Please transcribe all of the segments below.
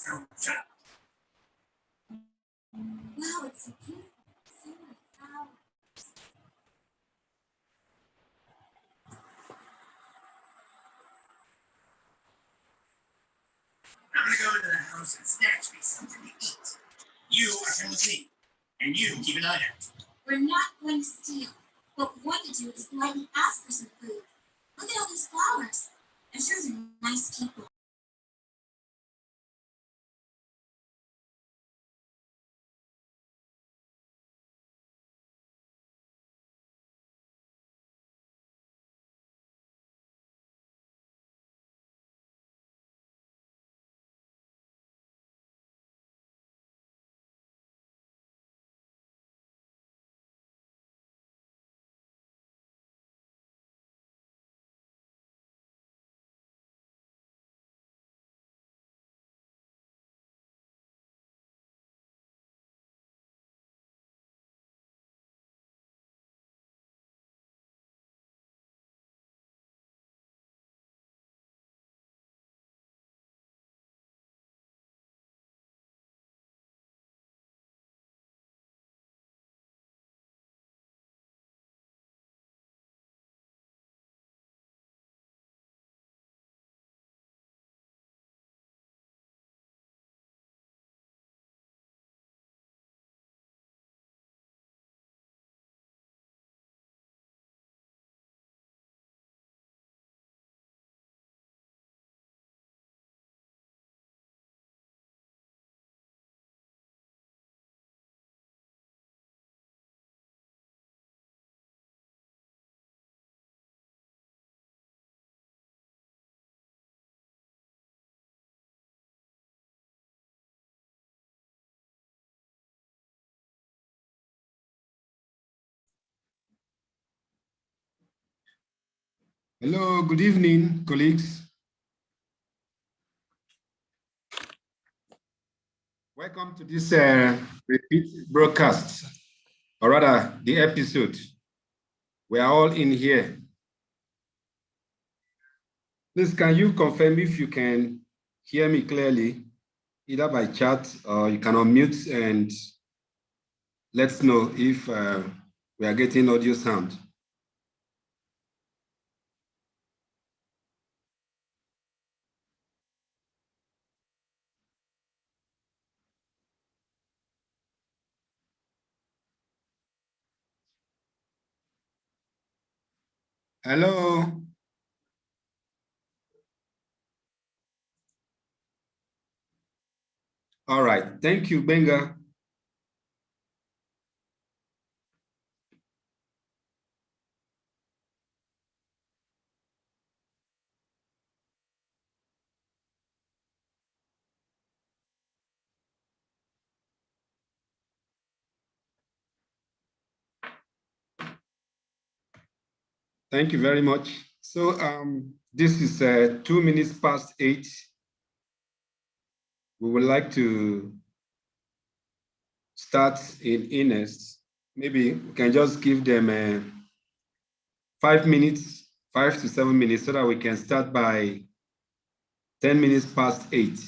Shut up. Wow, it's so beautiful. So many flowers. I'm gonna go into the house and snatch me something to eat. You are coming with me, and you keep an eye out. We're not going to steal. What we're going to do is politely ask for some food. Look at all these flowers. I'm sure they're nice people. Hello, good evening, colleagues. Welcome to this repeat broadcast, or rather the episode. We are all in here. Please, can you confirm if you can hear me clearly, either by chat or you can unmute and let's know if we are getting audio sound. Hello. All right, thank you, Benga. Thank you very much. So this is 2 minutes past 8. We would like to start in earnest. Maybe we can just give them 5 minutes, 5 to 7 minutes, so that we can start by 10 minutes past 8.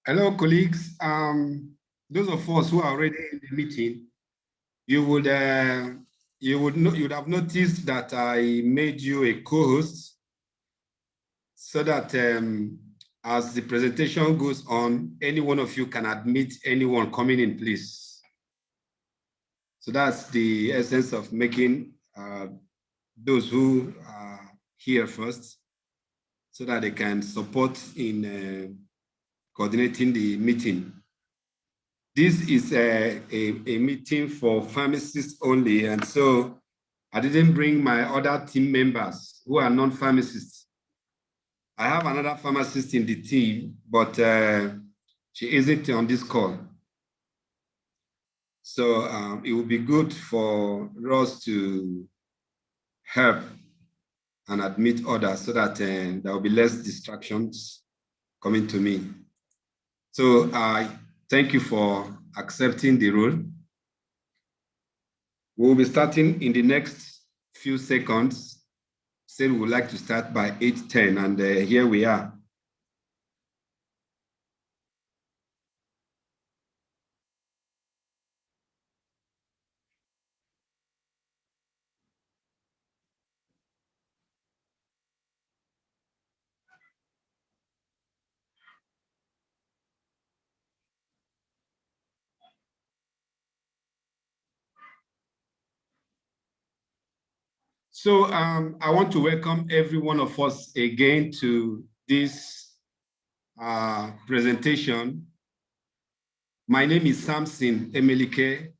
Hello, colleagues. Those of us who are already in the meeting, you would have noticed that I made you a co-host so that as the presentation goes on, any one of you can admit anyone coming in, please. So that's the essence of making those who are here first, so that they can support in coordinating the meeting. This is a meeting for pharmacists only, and so I didn't bring my other team members who are non-pharmacists. I have another pharmacist in the team, but she isn't on this call. So it would be good for us to help and admit others so that there will be less distractions coming to me. So I thank you for accepting the role. We'll be starting in the next few seconds. Say we would like to start by 8:10, and here we are. So I want to welcome every one of us again to this presentation. My name is Samson Emelike.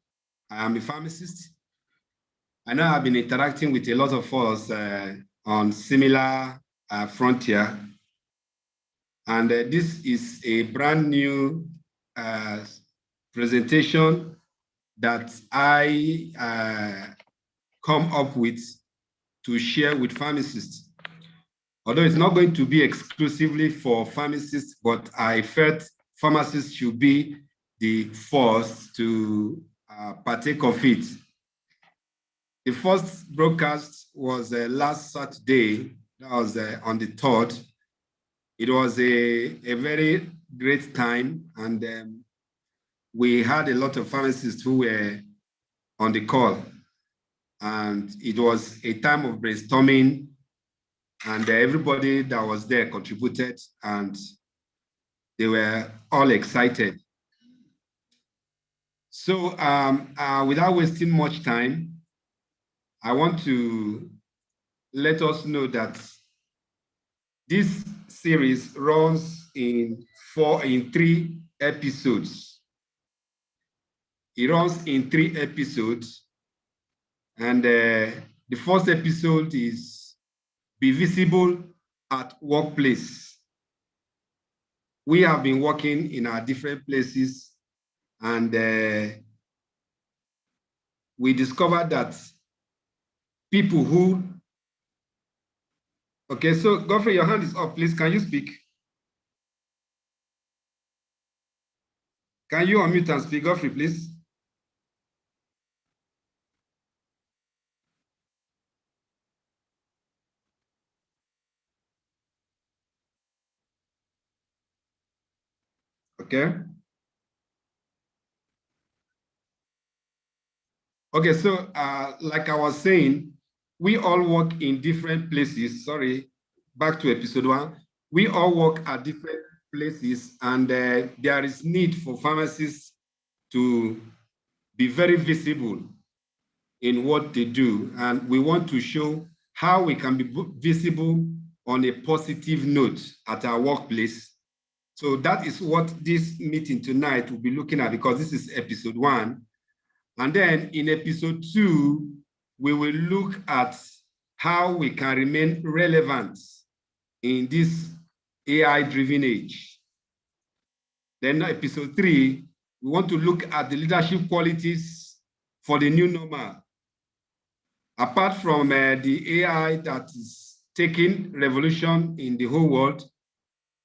I am a pharmacist. I know I've been interacting with a lot of us on similar frontier. And this is a brand new presentation that I come up with to share with pharmacists. Although it's not going to be exclusively for pharmacists, but I felt pharmacists should be the first to partake of it. The first broadcast was last Saturday, that was on the 3rd. It was a very great time, and we had a lot of pharmacists who were on the call. And it was a time of brainstorming, and everybody that was there contributed, and they were all excited. So without wasting much time, I want to let us know that this series runs in 3 episodes. It runs in 3 episodes, and the first episode is Be Visible at Workplace. We have been working in our different places, and we discovered that people who... Okay, so Godfrey, your hand is up, please. Can you speak? Can you unmute and speak, Godfrey, please? Okay. Okay, so like I was saying, we all work in different places. Sorry, back to episode 1. We all work at different places, and there is need for pharmacists to be very visible in what they do. And we want to show how we can be visible on a positive note at our workplace. So that is what this meeting tonight will be looking at, because this is episode 1. And then in episode 2, we will look at how we can remain relevant in this AI-driven age. Then episode 3, we want to look at the leadership qualities for the new normal. Apart from the AI that is taking revolution in the whole world,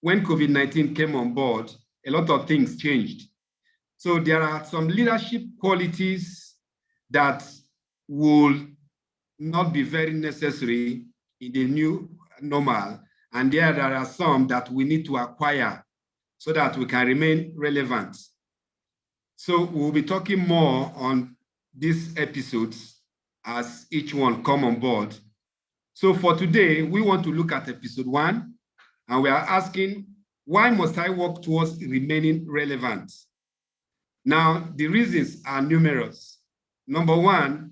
when COVID-19 came on board, a lot of things changed. So there are some leadership qualities that will not be very necessary in the new normal. And there are some that we need to acquire so that we can remain relevant. So we'll be talking more on these episodes as each one come on board. So for today, we want to look at episode 1, and we are asking, why must I work towards remaining relevant? Now, the reasons are numerous. Number 1,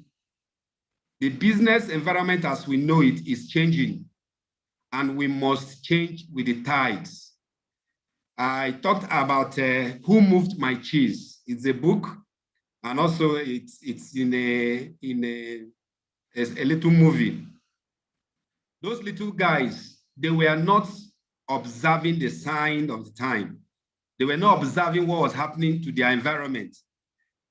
the business environment as we know it is changing, and we must change with the tides. I talked about Who Moved My Cheese. It's a book, and also it's in a little movie. Those little guys, they were not observing the sign of the time. They were not observing what was happening to their environment.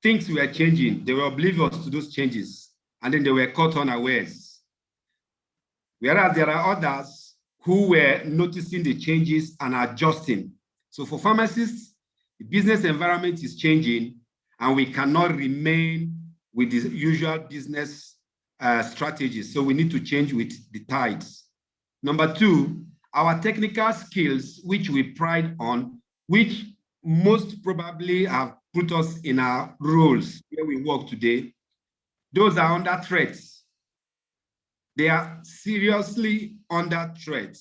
Things were changing. They were oblivious to those changes, and then they were caught unawares. Whereas there are others who were noticing the changes and adjusting. So for pharmacists, the business environment is changing, and we cannot remain with the usual business strategies. So we need to change with the tides. Number 2, our technical skills, which we pride on, which most probably have put us in our roles where we work today, those are under threat. They are seriously under threat.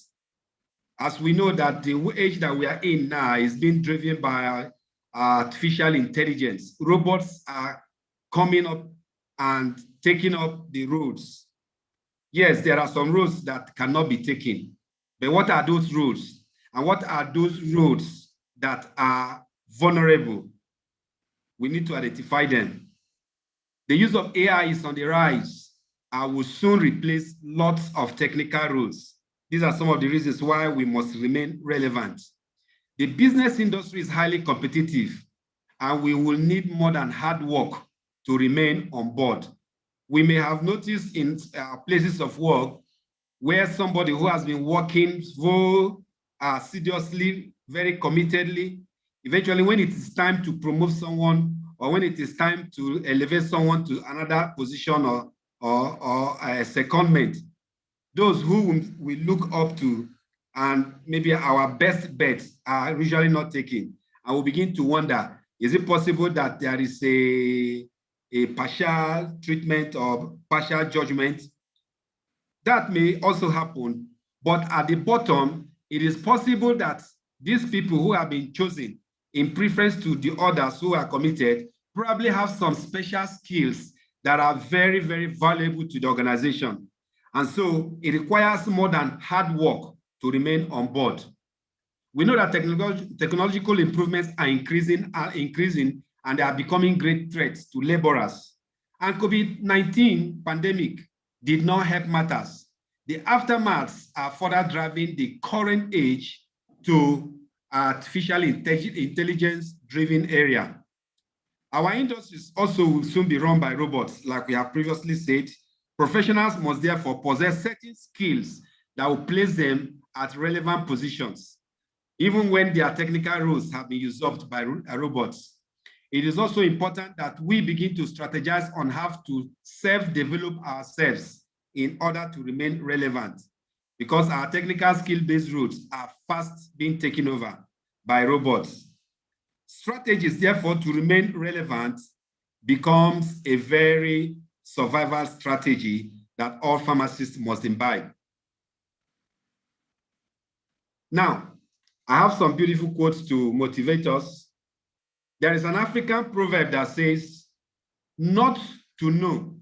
As we know that the age that we are in now is being driven by artificial intelligence. Robots are coming up and taking up the roads. Yes, there are some roads that cannot be taken, but what are those roads? And what are those roads that are vulnerable? We need to identify them. The use of AI is on the rise and will soon replace lots of technical roles. These are some of the reasons why we must remain relevant. The business industry is highly competitive, and we will need more than hard work to remain on board. We may have noticed in places of work where somebody who has been working so assiduously, very committedly, eventually when it is time to promote someone, or when it is time to elevate someone to another position or a secondment, those who we look up to and maybe our best bets are usually not taken. And we begin to wonder, is it possible that there is a partial treatment or partial judgment? That may also happen, but at the bottom, it is possible that these people who have been chosen in preference to the others who are committed probably have some special skills that are very, very valuable to the organization. And so it requires more than hard work to remain on board. We know that technological improvements are increasing, and they are becoming great threats to laborers. And COVID-19 pandemic did not help matters. The aftermaths are further driving the current age to artificial intelligence-driven area. Our industries also will soon be run by robots, like we have previously said. Professionals must therefore possess certain skills that will place them at relevant positions, even when their technical roles have been usurped by robots. It is also important that we begin to strategize on how to self-develop ourselves in order to remain relevant, because our technical skill-based roles are fast being taken over by robots. Strategies, therefore, to remain relevant becomes a very survival strategy that all pharmacists must imbibe. Now, I have some beautiful quotes to motivate us. There is an African proverb that says, not to know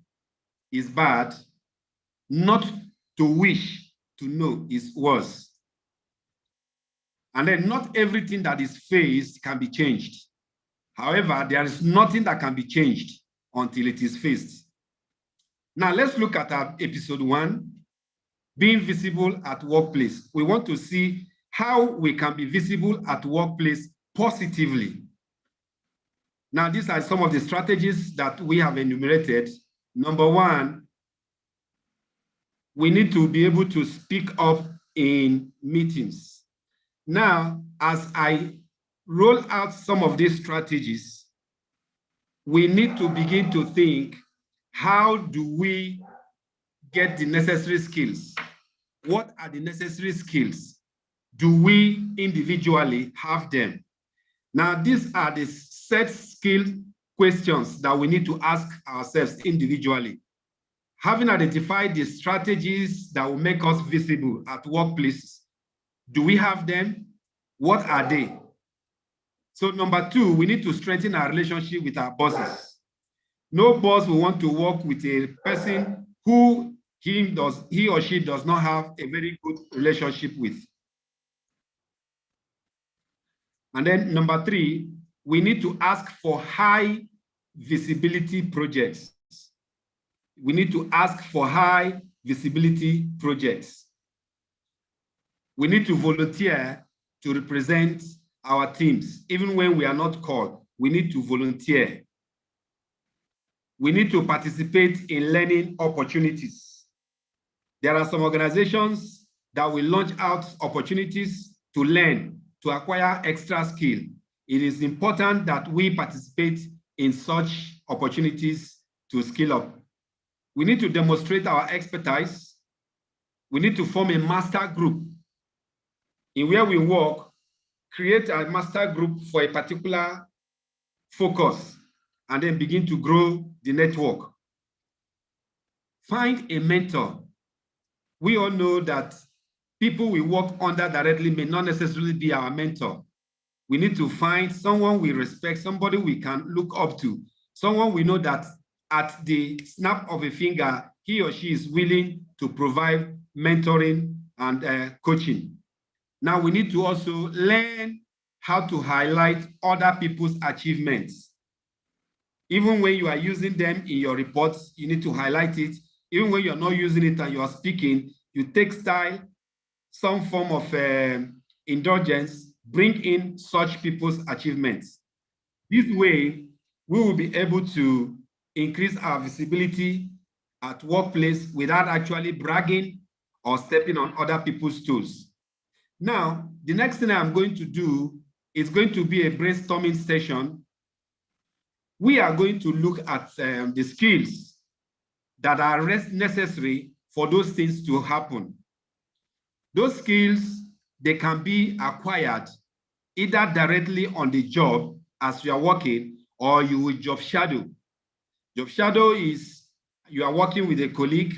is bad, not to wish to know is worse. And then not everything that is faced can be changed. However, there is nothing that can be changed until it is faced. Now, let's look at our episode 1, being visible at workplace. We want to see how we can be visible at workplace positively. Now, these are some of the strategies that we have enumerated. Number 1, we need to be able to speak up in meetings. Now, as I roll out some of these strategies, we need to begin to think, how do we get the necessary skills? What are the necessary skills do we individually have them? Now, these are the set skill questions that we need to ask ourselves individually. Having identified the strategies that will make us visible at workplaces, do we have them? What are they? So number 2, we need to strengthen our relationship with our bosses. No boss will want to work with a person who he or she does not have a very good relationship with. And then number 3, we need to ask for high visibility projects. We need to ask for high visibility projects. We need to volunteer to represent our teams. Even when we are not called, we need to volunteer. We need to participate in learning opportunities. There are some organizations that will launch out opportunities to learn, to acquire extra skill. It is important that we participate in such opportunities to skill up. We need to demonstrate our expertise. We need to form a master group in where we work, create a master group for a particular focus, and then begin to grow the network. Find a mentor. We all know that people we work under directly may not necessarily be our mentor. We need to find someone we respect, somebody we can look up to, someone we know that at the snap of a finger, he or she is willing to provide mentoring and coaching. Now we need to also learn how to highlight other people's achievements. Even when you are using them in your reports, you need to highlight it. Even when you're not using it and you are speaking, you take style, some form of indulgence, bring in such people's achievements. This way, we will be able to increase our visibility at workplace without actually bragging or stepping on other people's toes. Now, the next thing I'm going to do is going to be a brainstorming session. We are going to look at the skills that are necessary for those things to happen. Those skills, they can be acquired either directly on the job as you are working, or you will job shadow. Job shadow is you are working with a colleague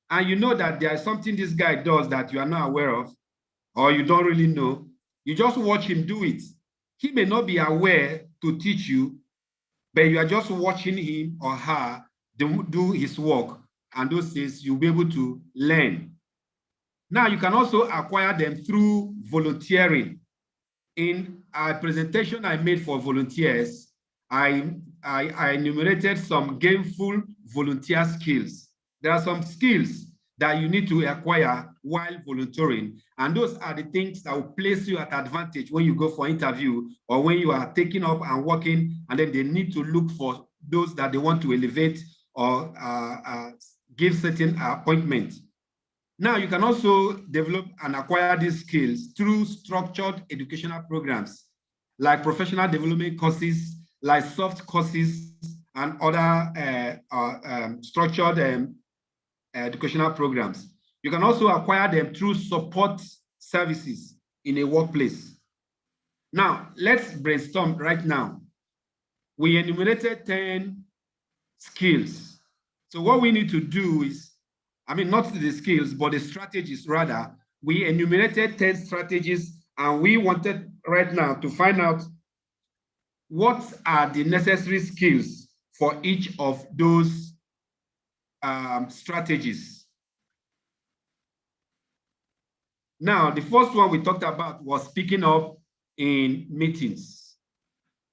and you know that there is something this guy does that you are not aware of, or you don't really know. You just watch him do it. He may not be aware to teach you, but you are just watching him or her do his work, and those things you'll be able to learn. Now, you can also acquire them through volunteering. In a presentation I made for volunteers, I enumerated some gainful volunteer skills. There are some skills that you need to acquire while volunteering, and those are the things that will place you at advantage when you go for interview or when you are taking up and working, and then they need to look for those that they want to elevate or give certain appointments. Now, you can also develop and acquire these skills through structured educational programs like professional development courses, like soft courses, and other structured educational programs. You can also acquire them through support services in a workplace. Now, let's brainstorm right now. We enumerated 10 skills. So what we need to do is, not the skills, but the strategies rather. We enumerated 10 strategies, and we wanted right now to find out what are the necessary skills for each of those strategies. Now, the first one we talked about was speaking up in meetings.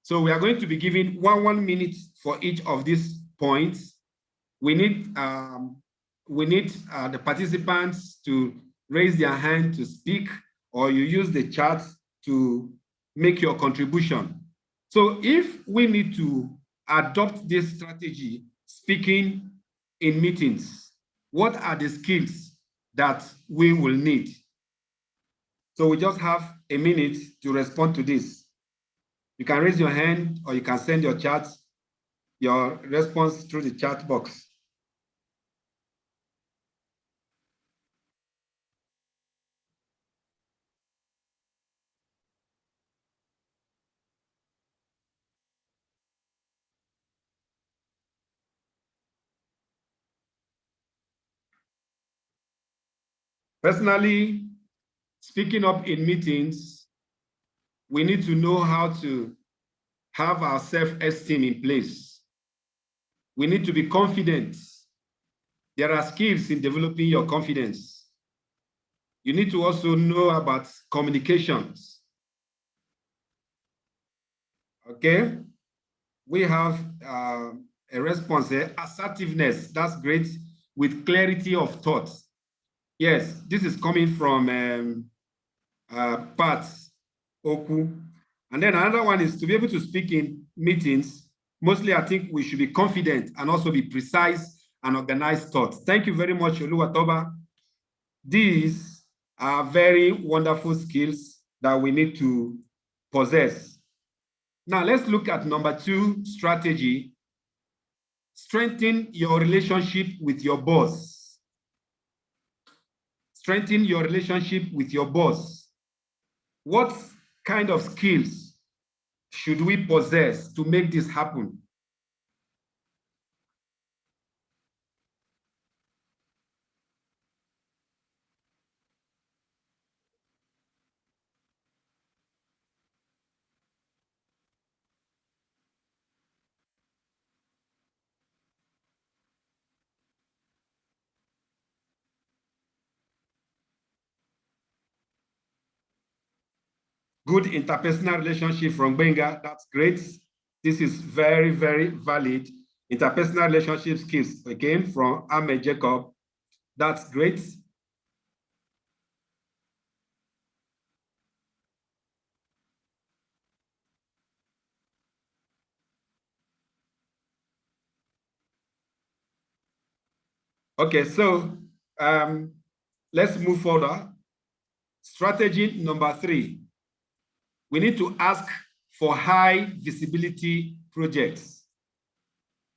So we are going to be giving 1 minute for each of these points. We need the participants to raise their hand to speak, or you use the chat to make your contribution. So if we need to adopt this strategy, speaking in meetings, what are the skills that we will need? So we just have a minute to respond to this. You can raise your hand, or you can send your response through the chat box. Personally, speaking up in meetings, we need to know how to have our self-esteem in place. We need to be confident. There are skills in developing your confidence. You need to also know about communications. Okay, we have a response here, assertiveness. That's great, with clarity of thought. Yes, this is coming from Pat Oku. And then another one is to be able to speak in meetings. Mostly, I think we should be confident and also be precise and organized thoughts. Thank you very much, Oluwatoba. These are very wonderful skills that we need to possess. Now, let's look at number 2 strategy. Strengthen your relationship with your boss. Strengthen your relationship with your boss. What kind of skills should we possess to make this happen? Good interpersonal relationship from Benga, that's great. This is very, very valid. Interpersonal relationship skills, again, from Ahmed Jacob, that's great. Okay, so let's move further. Strategy number 3. We need to ask for high visibility projects.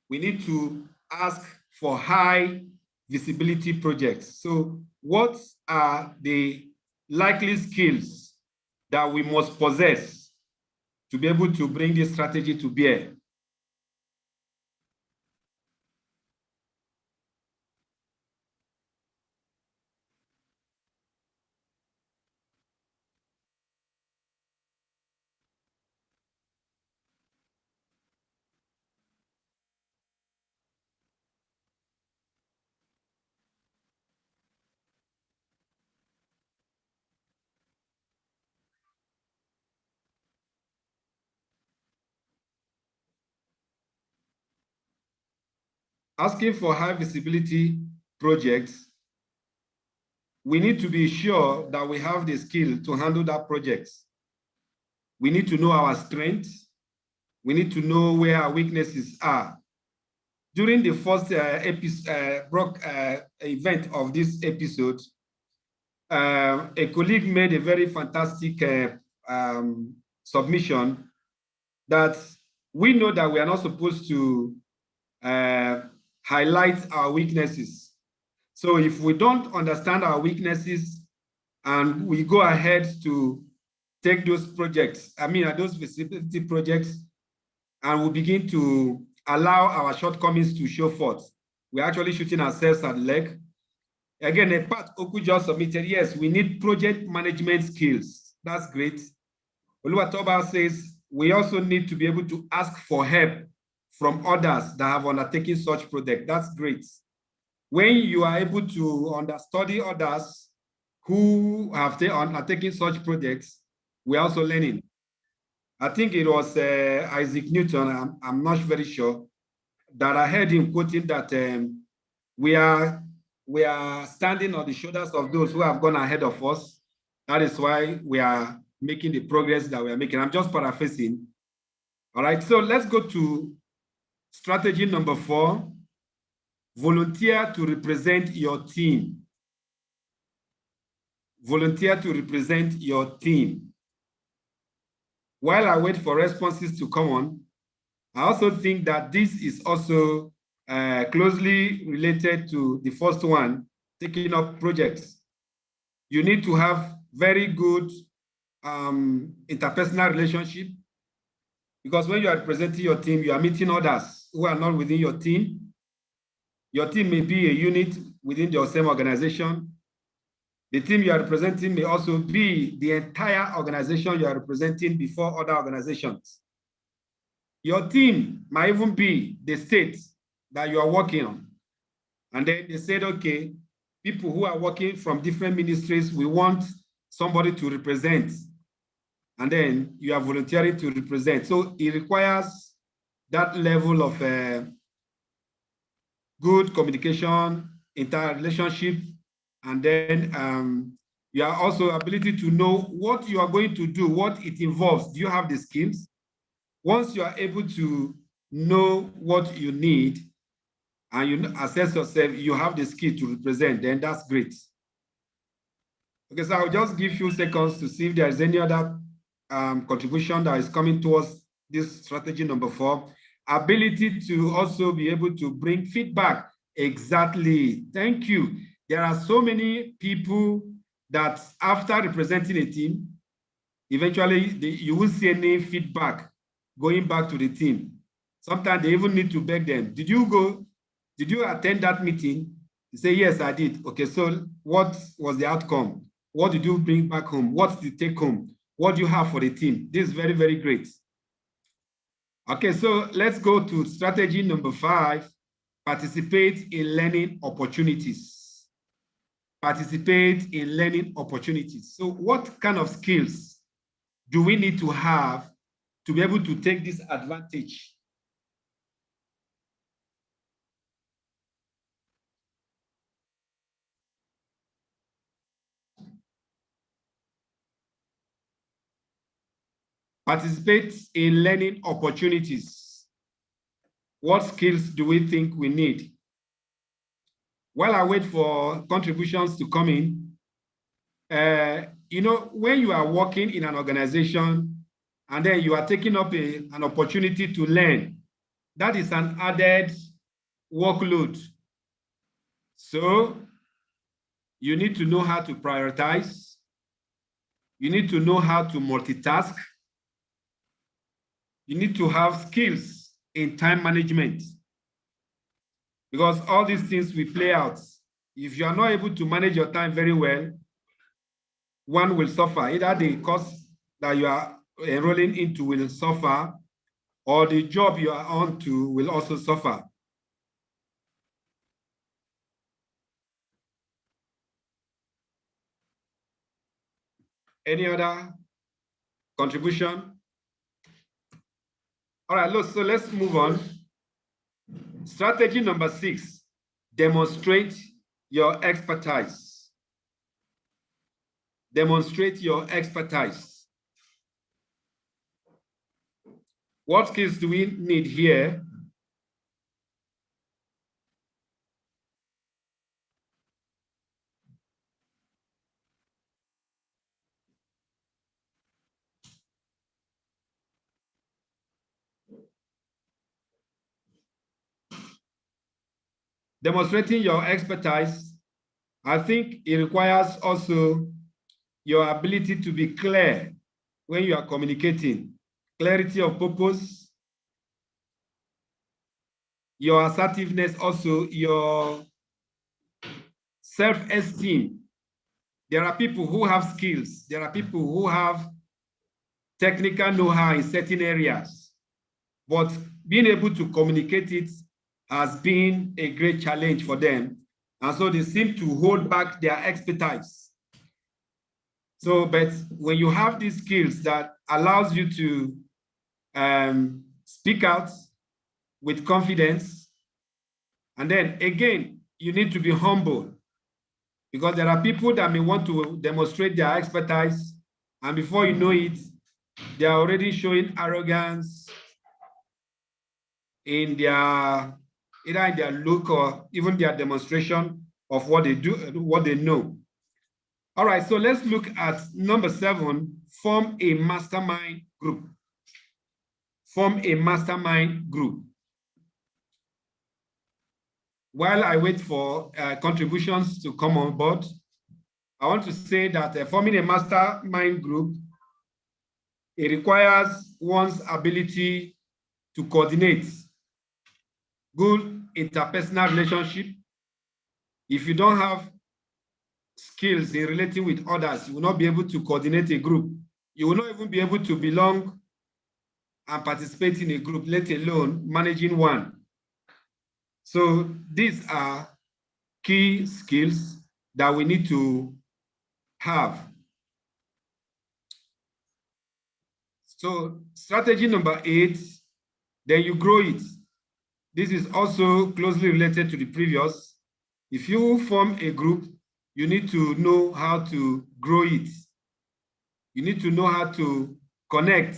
We need to ask for high visibility projects. So what are the likely skills that we must possess to be able to bring this strategy to bear? Asking for high visibility projects, we need to be sure that we have the skill to handle that project. We need to know our strengths. We need to know where our weaknesses are. During the first event of this episode, a colleague made a very fantastic submission that we know that we are not supposed to highlight our weaknesses. So if we don't understand our weaknesses and we go ahead to take those projects, those visibility projects, and we begin to allow our shortcomings to show forth, we're actually shooting ourselves at the leg. Again, a part Oku just submitted, yes, we need project management skills. That's great. Oluwatoba says, we also need to be able to ask for help from others that have undertaken such project. That's great. When you are able to understudy others who have undertaken such projects, we're also learning. I think it was Isaac Newton, I'm not very sure, that I heard him quoting that we are standing on the shoulders of those who have gone ahead of us. That is why we are making the progress that we are making. I'm just paraphrasing. All right, so let's go to strategy number 4. Volunteer to represent your team. Volunteer to represent your team. While I wait for responses to come on, I also think that this is also closely related to the first one, taking up projects. You need to have very good interpersonal relationship, because when you are representing your team, you are meeting others who are not within your team. Your team may be a unit within your same organization. The team you are representing may also be the entire organization you are representing before other organizations. Your team might even be the state that you are working on. And then they said, okay, people who are working from different ministries, we want somebody to represent. And then you are volunteering to represent. So it requires that level of good communication, interrelationship, and then you are also ability to know what you are going to do, what it involves. Do you have the skills? Once you are able to know what you need and you assess yourself, you have the skill to represent, then that's great. Okay, so I'll just give you seconds to see if there is any other contribution that is coming towards this strategy number 4. Ability to also be able to bring feedback. Exactly. Thank you. There are so many people that after representing a team, eventually you will see any feedback going back to the team. Sometimes they even need to beg them. Did you attend that meeting? You say, yes, I did. Okay, so what was the outcome? What did you bring back home? What's the take home? What do you have for the team? This is very, very great. Okay, so let's go to strategy number 5, participate in learning opportunities. Participate in learning opportunities. So what kind of skills do we need to have to be able to take this advantage? Participate in learning opportunities. What skills do we think we need? While I wait for contributions to come in, you know, when you are working in an organization and then you are taking up an opportunity to learn, that is an added workload. So you need to know how to prioritize. You need to know how to multitask. You need to have skills in time management, because all these things will play out. If you are not able to manage your time very well, one will suffer. Either the course that you are enrolling into will suffer, or the job you are on to will also suffer. Any other contribution? All right, so let's move on. Strategy number 6, demonstrate your expertise. Demonstrate your expertise. What skills do we need here? Demonstrating your expertise, I think it requires also your ability to be clear when you are communicating, clarity of purpose, your assertiveness, also your self-esteem. There are people who have skills. There are people who have technical know-how in certain areas, but being able to communicate it has been a great challenge for them. And so they seem to hold back their expertise. So, but when you have these skills that allows you to speak out with confidence, and then again, you need to be humble, because there are people that may want to demonstrate their expertise, and before you know it, they are already showing arrogance in their, either in their look or even their demonstration of what they do, what they know. All right, so let's look at number 7, form a mastermind group. Form a mastermind group. While I wait for contributions to come on board, I want to say that forming a mastermind group, it requires one's ability to coordinate, good interpersonal relationship. If you don't have skills in relating with others. You will not be able to coordinate a group. You will not even be able to belong and participate in a group, let alone managing one. So these are key skills that we need to have. So strategy number 8, then you grow it. This is also closely related to the previous. If you form a group, you need to know how to grow it. You need to know how to connect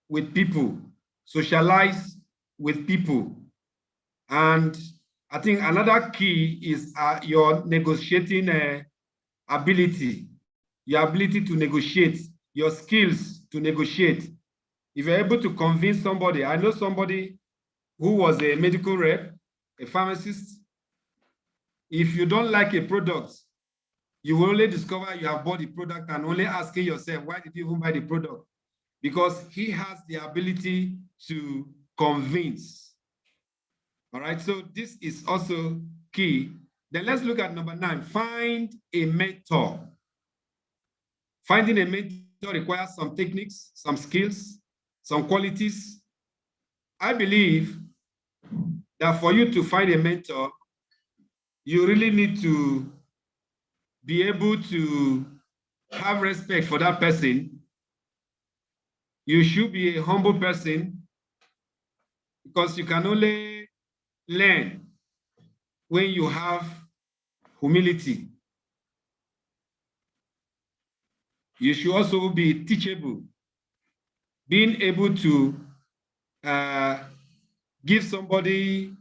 with people, socialize with people. And I think another key is your negotiating ability, your ability to negotiate, your skills to negotiate. If you're able to convince somebody, I know somebody who was a medical rep, a pharmacist. If you don't like a product, you will only discover you have bought the product and only asking yourself, why did you even buy the product? Because he has the ability to convince. All right, so this is also key. Then let's look at number 9, find a mentor. Finding a mentor requires some techniques, some skills, some qualities. I believe that for you to find a mentor, you really need to be able to have respect for that person. You should be a humble person because you can only learn when you have humility. You should also be teachable, being able to give somebody,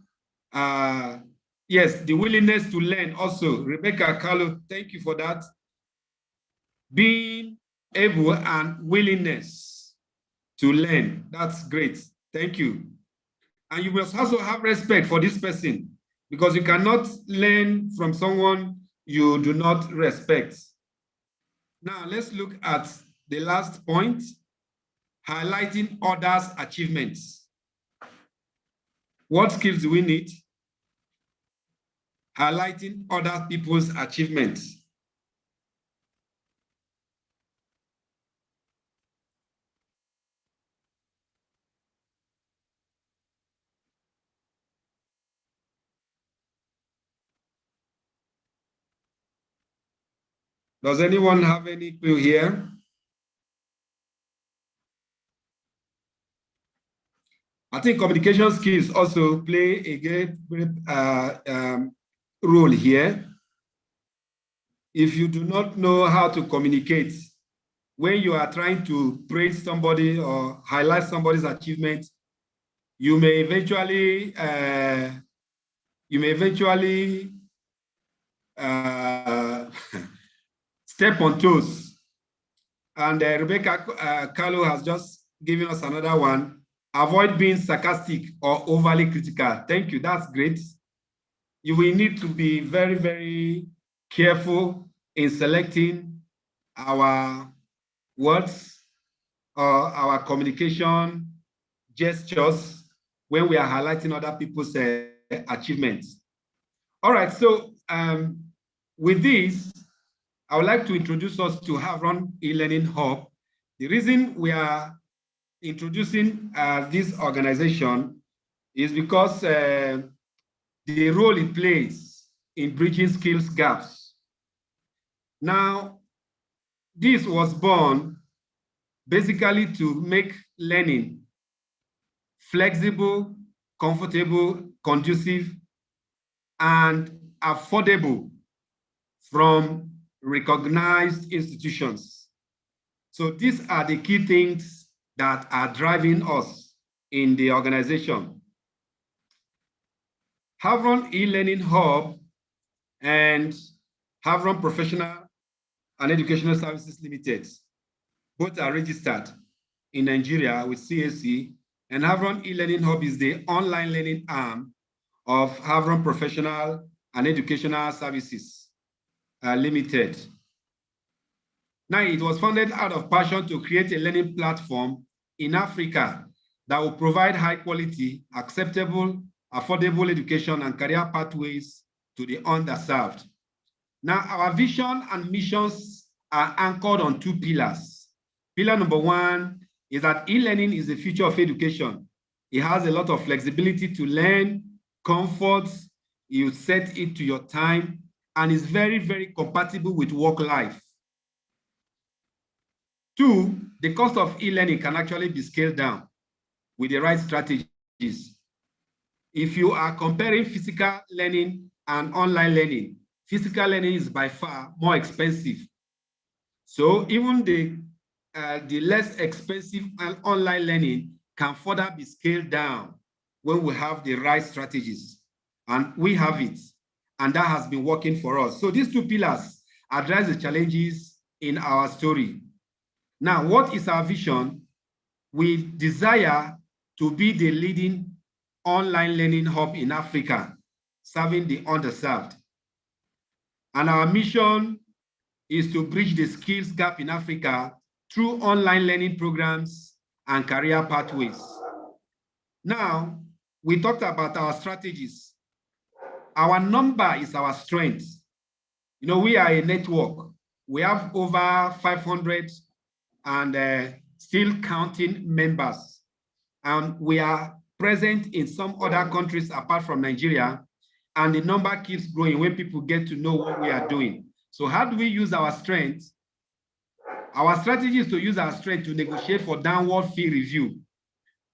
yes, the willingness to learn also. Rebecca Carlo, thank you for that. Being able and willingness to learn, that's great. Thank you. And you must also have respect for this person because you cannot learn from someone you do not respect. Now, let's look at the last point, highlighting others' achievements. What skills do we need? Highlighting other people's achievements. Does anyone have any clue here? I think communication skills also play a great role here. If you do not know how to communicate, when you are trying to praise somebody or highlight somebody's achievement, you may eventually step on toes. And Rebecca Carlo has just given us another one. Avoid being sarcastic or overly critical. Thank you. That's great. You will need to be very, very careful in selecting our words or our communication gestures when we are highlighting other people's achievements. All right, so with this, I would like to introduce us to Havron e-learning hub. The reason we are introducing this organization is because the role it plays in bridging skills gaps. Now, this was born basically to make learning flexible, comfortable, conducive, and affordable from recognized institutions. So these are the key things that are driving us in the organization. Havron e-learning hub and Havron Professional and Educational Services Limited, both are registered in Nigeria with CAC, and Havron e-learning hub is the online learning arm of Havron Professional and Educational Services Limited. Now, it was founded out of passion to create a learning platform in Africa that will provide high quality, acceptable, affordable education and career pathways to the underserved. Now, our vision and missions are anchored on two pillars. Pillar number one is that e-learning is the future of education. It has a lot of flexibility to learn, comfort, you set it to your time, and is very, very compatible with work life. Two, the cost of e-learning can actually be scaled down with the right strategies. If you are comparing physical learning and online learning, physical learning is by far more expensive. So even the less expensive online learning can further be scaled down when we have the right strategies. And we have it. And that has been working for us. So these two pillars address the challenges in our story. Now, what is our vision? We desire to be the leading online learning hub in Africa, serving the underserved. And our mission is to bridge the skills gap in Africa through online learning programs and career pathways. Now, we talked about our strategies. Our number is our strength. You know, we are a network. We have over 500 and still counting members. And we are present in some other countries apart from Nigeria. And the number keeps growing when people get to know what we are doing. So how do we use our strength? Our strategy is to use our strength to negotiate for downward fee review.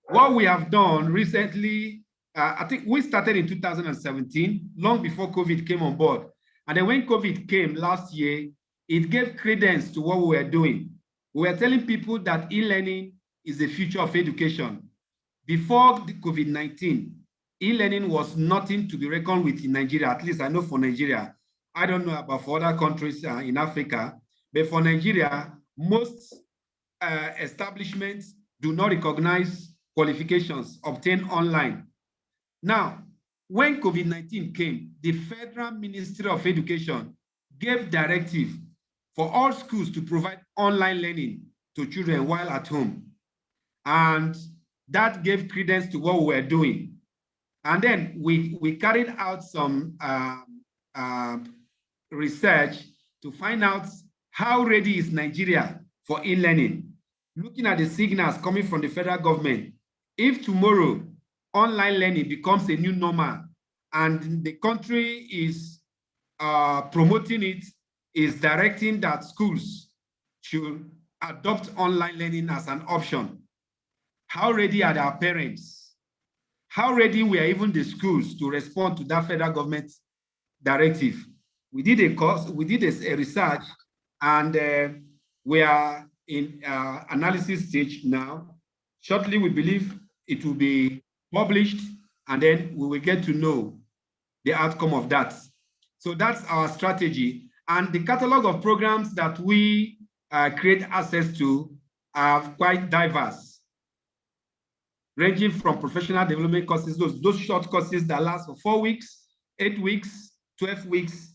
What we have done recently, I think we started in 2017, long before COVID came on board. And then when COVID came last year, it gave credence to what we were doing. We were telling people that e-learning is the future of education. Before the COVID-19, e-learning was nothing to be reckoned with in Nigeria, at least I know for Nigeria. I don't know about for other countries in Africa, but for Nigeria, most establishments do not recognize qualifications obtained online. Now, when COVID-19 came, the Federal Ministry of Education gave directive for all schools to provide online learning to children while at home. And that gave credence to what we were doing. And then we carried out some research to find out how ready is Nigeria for e-learning. Looking at the signals coming from the federal government, if tomorrow online learning becomes a new normal and the country is promoting it, is directing that schools should adopt online learning as an option, how ready are our parents? How ready were even the schools to respond to that federal government directive? We did a course, we did a research, and we are in analysis stage now. Shortly, we believe it will be published, and then we will get to know the outcome of that. So that's our strategy. And the catalog of programs that we create access to are quite diverse, ranging from professional development courses, those short courses that last for 4 weeks, 8 weeks, 12 weeks,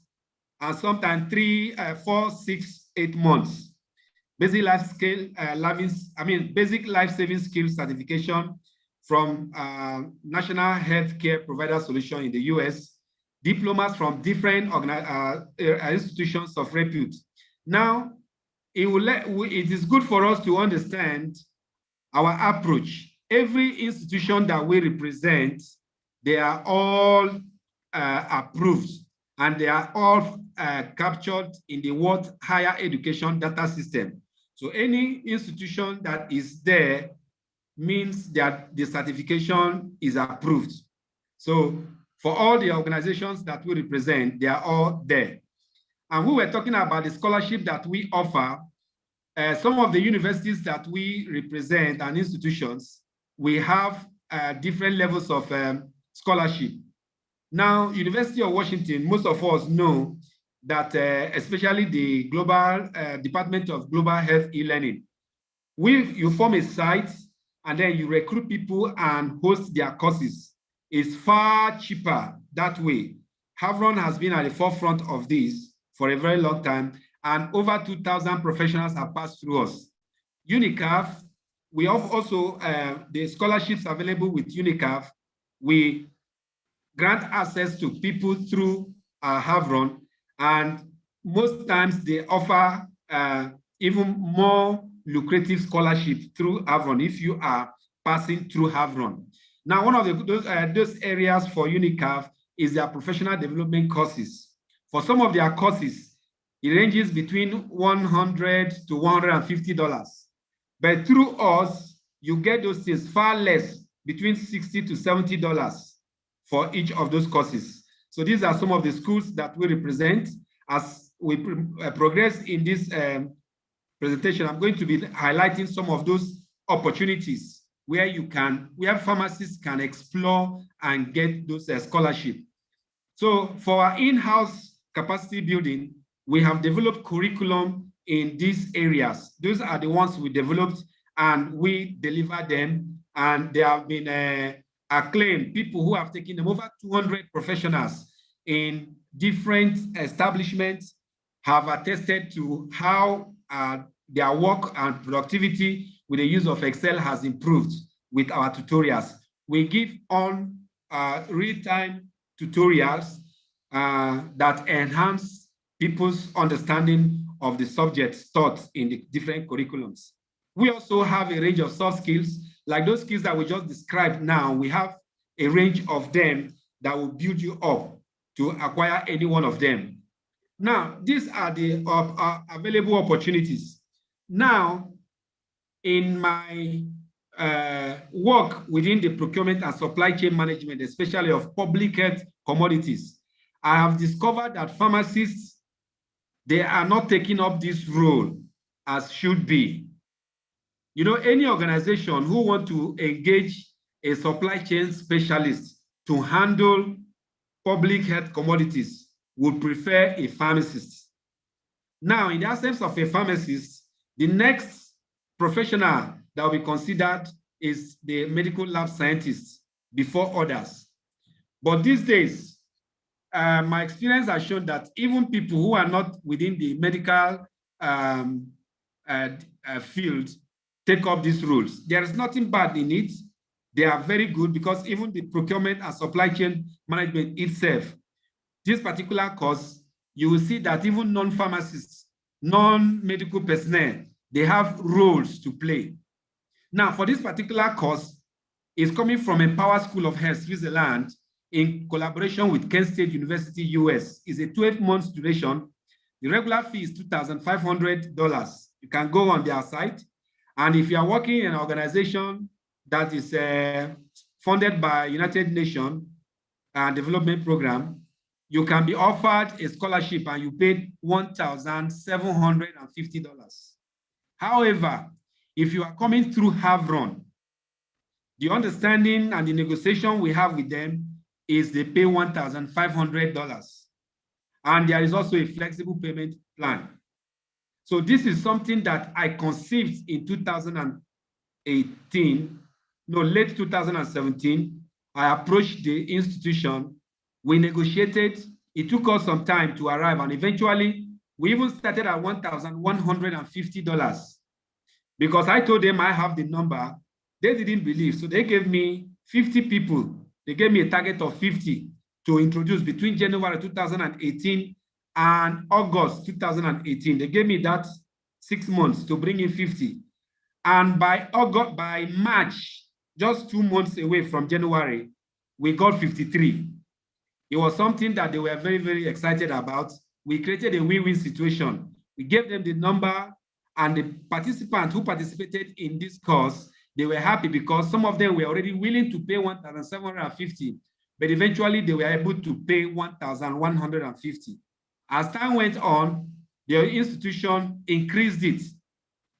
and sometimes 3, 4, 6, 8 months. Basic basic life-saving skills certification from National Healthcare Provider Solution in the US, diplomas from different institutions of repute. Now, it is good for us to understand our approach. Every institution that we represent, they are all approved, and they are all captured in the World Higher Education Data System. So any institution that is there means that the certification is approved. So for all the organizations that we represent, they are all there. And we were talking about the scholarship that we offer. Some of the universities that we represent and institutions, we have different levels of scholarship. Now, University of Washington, most of us know that especially the Global Department of Global Health e-learning, you form a site and then you recruit people and host their courses. It's far cheaper that way. Havron has been at the forefront of this for a very long time, and over 2,000 professionals have passed through us. UNICAF, we have also the scholarships available with UNICAF. We grant access to people through Havron, and most times they offer even more lucrative scholarship through Havron if you are passing through Havron. Now, one of those areas for UNICAF is their professional development courses. For some of their courses, it ranges between $100 to $150. But through us, you get those things far less, between $60 to $70 for each of those courses. So these are some of the schools that we represent. As we progress in this presentation, I'm going to be highlighting some of those opportunities where pharmacists can explore and get those scholarships. So for our in-house capacity building, we have developed curriculum in these areas. Those are the ones we developed and we deliver them, and they have been acclaimed. People who have taken them, over 200 professionals in different establishments have attested to how their work and productivity with the use of Excel has improved with our tutorials. We give on real-time tutorials that enhance people's understanding of the subjects taught in the different curriculums. We also have a range of soft skills, like those skills that we just described now. We have a range of them that will build you up to acquire any one of them. Now, these are the available opportunities. Now, in my work within the procurement and supply chain management, especially of public health commodities, I have discovered that pharmacists, they are not taking up this role as should be. You know, any organization who want to engage a supply chain specialist to handle public health commodities would prefer a pharmacist. Now, in the absence of a pharmacist, the next professional that will be considered is the medical lab scientist before others. But these days, my experience has shown that even people who are not within the medical field take up these roles. There is nothing bad in it. They are very good, because even the procurement and supply chain management itself, this particular course, you will see that even non-pharmacists, non-medical personnel, they have roles to play. Now, for this particular course, it's coming from Empower School of Health, Switzerland, in collaboration with Kent State University, US. It's a 12-month duration. The regular fee is $2,500. You can go on their site. And if you are working in an organization that is funded by United Nations Development Program, you can be offered a scholarship and you pay $1,750. However, if you are coming through Havron, the understanding and the negotiation we have with them is they pay $1,500. And there is also a flexible payment plan. So this is something that I conceived in 2018, no, late 2017. I approached the institution, we negotiated, it took us some time to arrive, and eventually we even started at $1,150 because I told them I have the number. They didn't believe, so they gave me 50 people. They gave me a target of 50 to introduce between January 2018 and August 2018. They gave me that 6 months to bring in 50. And by March, just 2 months away from January, we got 53. It was something that they were very, very excited about. We created a win-win situation. We gave them the number, and the participants who participated in this course, they were happy because some of them were already willing to pay $1,750, but eventually they were able to pay $1,150. As time went on, the institution increased it.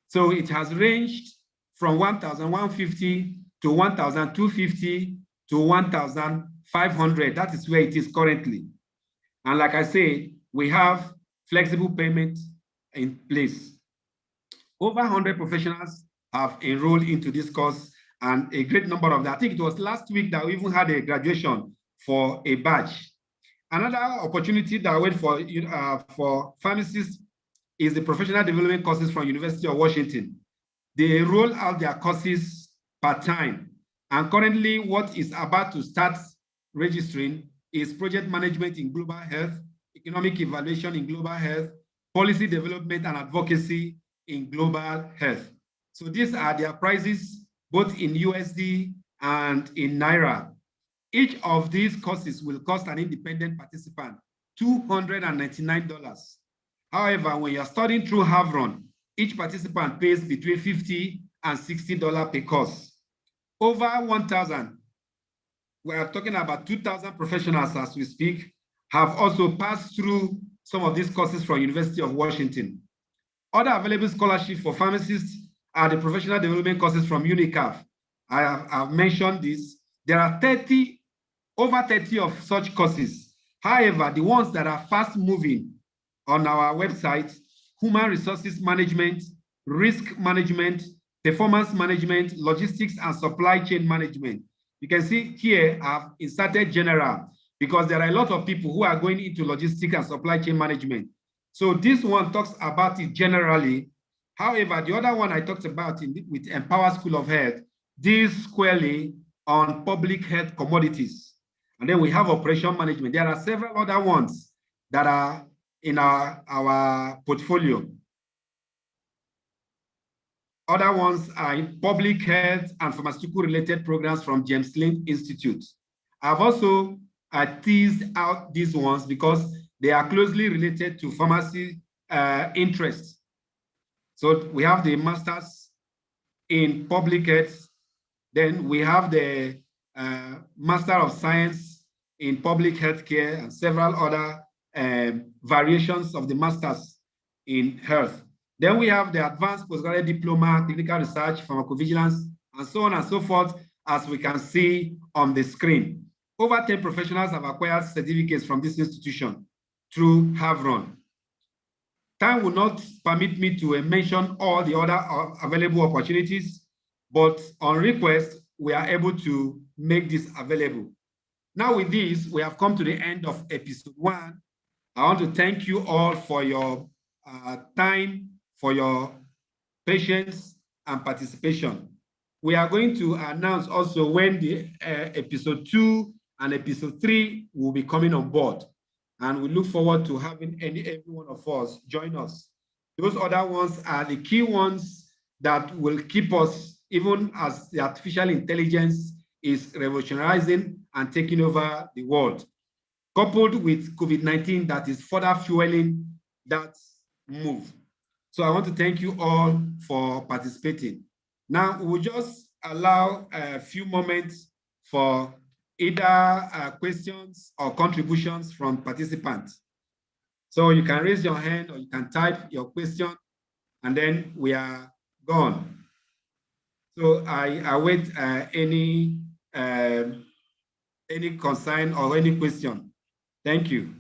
So it has ranged from $1,150 to $1,250 to $1,500. That is where it is currently. And like I said, we have flexible payment in place. Over 100 professionals have enrolled into this course, and a great number of them. I think it was last week that we even had a graduation for a batch. Another opportunity that I wait for pharmacists is the professional development courses from University of Washington. They roll out their courses part-time. And currently what is about to start registering is project management in global health, economic evaluation in global health, policy development and advocacy in global health. So these are their prices, both in USD and in Naira. Each of these courses will cost an independent participant $299. However, when you're studying through Havron, each participant pays between $50 and $60 per course. Over 1,000, we are talking about 2,000 professionals as we speak, have also passed through some of these courses from University of Washington. Other available scholarships for pharmacists are the professional development courses from UNICAF. I have mentioned this. There are over 30 of such courses. However, the ones that are fast moving on our website, human resources management, risk management, performance management, logistics and supply chain management. You can see here I've inserted general because there are a lot of people who are going into logistics and supply chain management. So this one talks about it generally. However, the other one I talked about with Empower School of Health deals squarely on public health commodities. And then we have operation management. There are several other ones that are in our portfolio. Other ones are in public health and pharmaceutical related programs from James Lind Institute. I've also teased out these ones because they are closely related to pharmacy interests. So we have the Masters in Public Health. Then we have the Master of Science in Public Healthcare and several other variations of the Masters in Health. Then we have the Advanced Postgraduate Diploma, Technical Research, Pharmacovigilance, and so on and so forth, as we can see on the screen. Over 10 professionals have acquired certificates from this institution through Havron. Time will not permit me to mention all the other available opportunities, but on request, we are able to make this available. Now with this, we have come to the end of episode 1. I want to thank you all for your time, for your patience and participation. We are going to announce also when the episode 2 and episode 3 will be coming on board. And we look forward to having every one of us join us. Those other ones are the key ones that will keep us, even as the artificial intelligence is revolutionizing and taking over the world, coupled with COVID-19 that is further fueling that move. So I want to thank you all for participating. Now, we'll just allow a few moments for either questions or contributions from participants. So you can raise your hand or you can type your question and then we are gone. So I await any concern or any question. Thank you.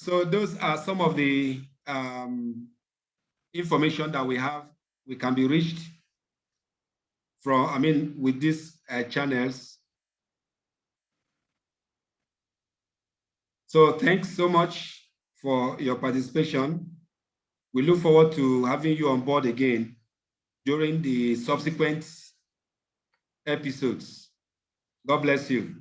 So those are some of the information that we can be reached from, with these channels. So thanks so much for your participation. We look forward to having you on board again during the subsequent episodes. God bless you.